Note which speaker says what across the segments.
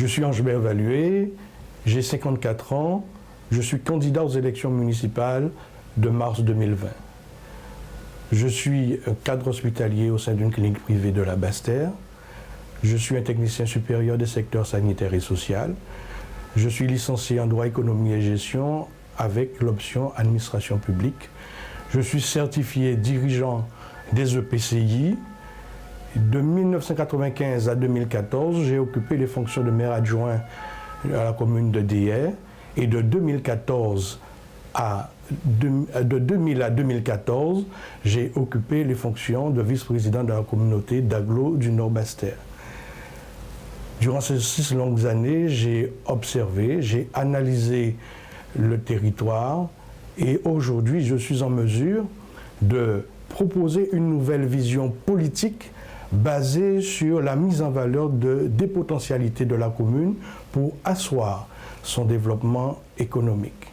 Speaker 1: Je suis Angebert Valué, j'ai 54 ans, je suis candidat aux élections municipales de mars 2020. Je suis cadre hospitalier au sein d'une clinique privée de la Basse-Terre. Je suis un technicien supérieur des secteurs sanitaire et social. Je suis licencié en droit, économie et gestion avec l'option administration publique. Je suis certifié dirigeant des EPCI. De 1995 à 2014, j'ai occupé les fonctions de maire adjoint à la commune de Déhay. Et de 2000 à 2014, j'ai occupé les fonctions de vice-président de la communauté d'Aglo du Nord-Basse-Terre. Durant ces 6 longues années, j'ai observé, j'ai analysé le territoire et aujourd'hui, je suis en mesure de proposer une nouvelle vision politique basée sur la mise en valeur des potentialités de la commune pour asseoir son développement économique.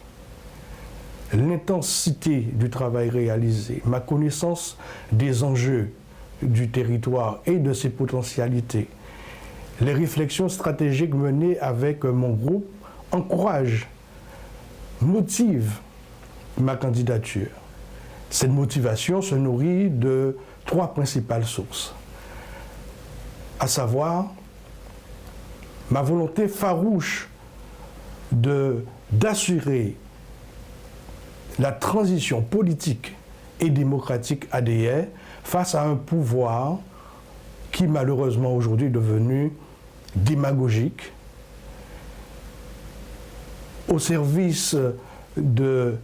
Speaker 1: L'intensité du travail réalisé, ma connaissance des enjeux du territoire et de ses potentialités, les réflexions stratégiques menées avec mon groupe encouragent, motivent ma candidature. Cette motivation se nourrit de 3 principales sources, à savoir ma volonté farouche d'assurer la transition politique et démocratique à Déhay face à un pouvoir qui malheureusement aujourd'hui est devenu démagogique, au service de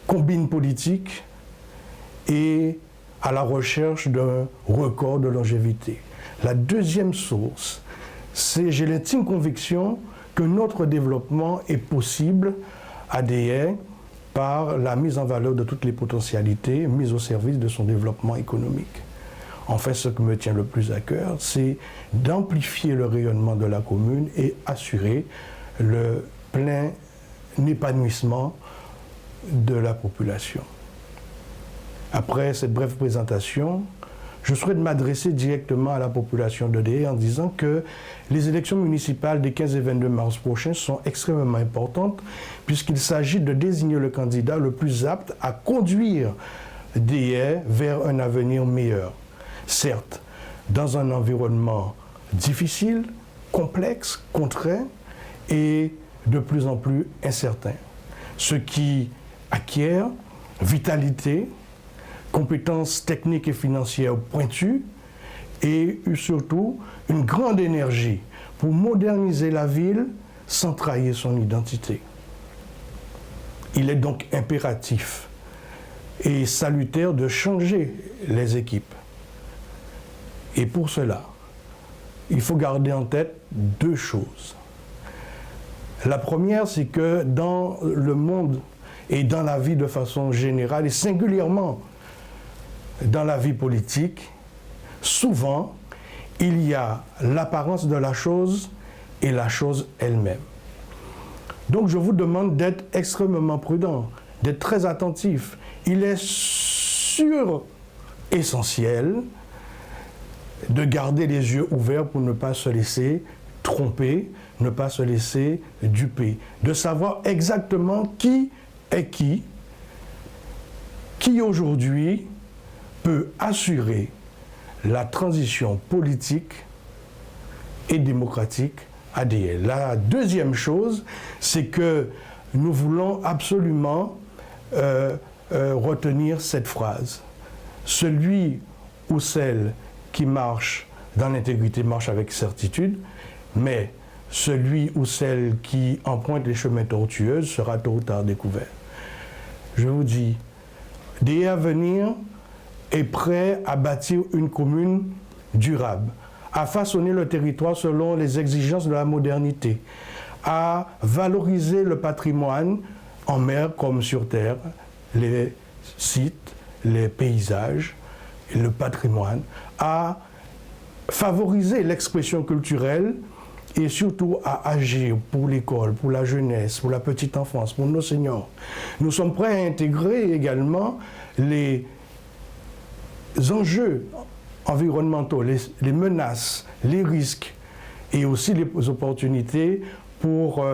Speaker 1: combines politiques et à la recherche d'un record de longévité. La deuxième source, c'est j'ai l'intime conviction que notre développement est possible à Déhay par la mise en valeur de toutes les potentialités mises au service de son développement économique. En fait, ce qui me tient le plus à cœur, c'est d'amplifier le rayonnement de la commune et assurer le plein épanouissement de la population. Après cette brève présentation, je souhaite m'adresser directement à la population de Déhay en disant que les élections municipales des 15 et 22 mars prochains sont extrêmement importantes puisqu'il s'agit de désigner le candidat le plus apte à conduire Déhay vers un avenir meilleur. Certes, dans un environnement difficile, complexe, contraint et de plus en plus incertain. Ce qui acquiert vitalité, compétences techniques et financières pointues et surtout une grande énergie pour moderniser la ville sans trahir son identité. Il est donc impératif et salutaire de changer les équipes. Et pour cela, il faut garder en tête 2 choses. La première, c'est que dans le monde et dans la vie de façon générale, et singulièrement dans la vie politique, souvent, il y a l'apparence de la chose et la chose elle-même. Donc je vous demande d'être extrêmement prudent, d'être très attentif. Il est essentiel de garder les yeux ouverts pour ne pas se laisser tromper, ne pas se laisser duper, de savoir exactement qui est qui aujourd'hui peut assurer la transition politique et démocratique à Déhay. La deuxième chose, c'est que nous voulons absolument retenir cette phrase. Celui ou celle qui marche dans l'intégrité marche avec certitude, mais celui ou celle qui emprunte les chemins tortueux sera tôt ou tard découvert. Je vous dis, Déhay Avenir est prêt à bâtir une commune durable, à façonner le territoire selon les exigences de la modernité, à valoriser le patrimoine en mer comme sur terre, les sites, les paysages, et le patrimoine, à favoriser l'expression culturelle et surtout à agir pour l'école, pour la jeunesse, pour la petite enfance, pour nos seniors. Nous sommes prêts à intégrer également les enjeux environnementaux, les menaces, les risques et aussi les opportunités pour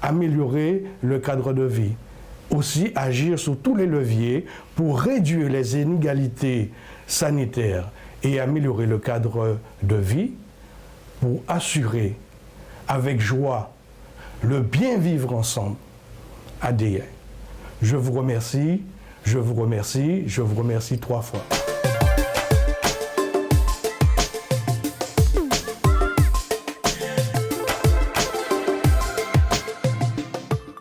Speaker 1: améliorer le cadre de vie. Aussi agir sur tous les leviers pour réduire les inégalités sanitaires et améliorer le cadre de vie, pour assurer avec joie le bien vivre ensemble à Déa. Je vous remercie 3 fois.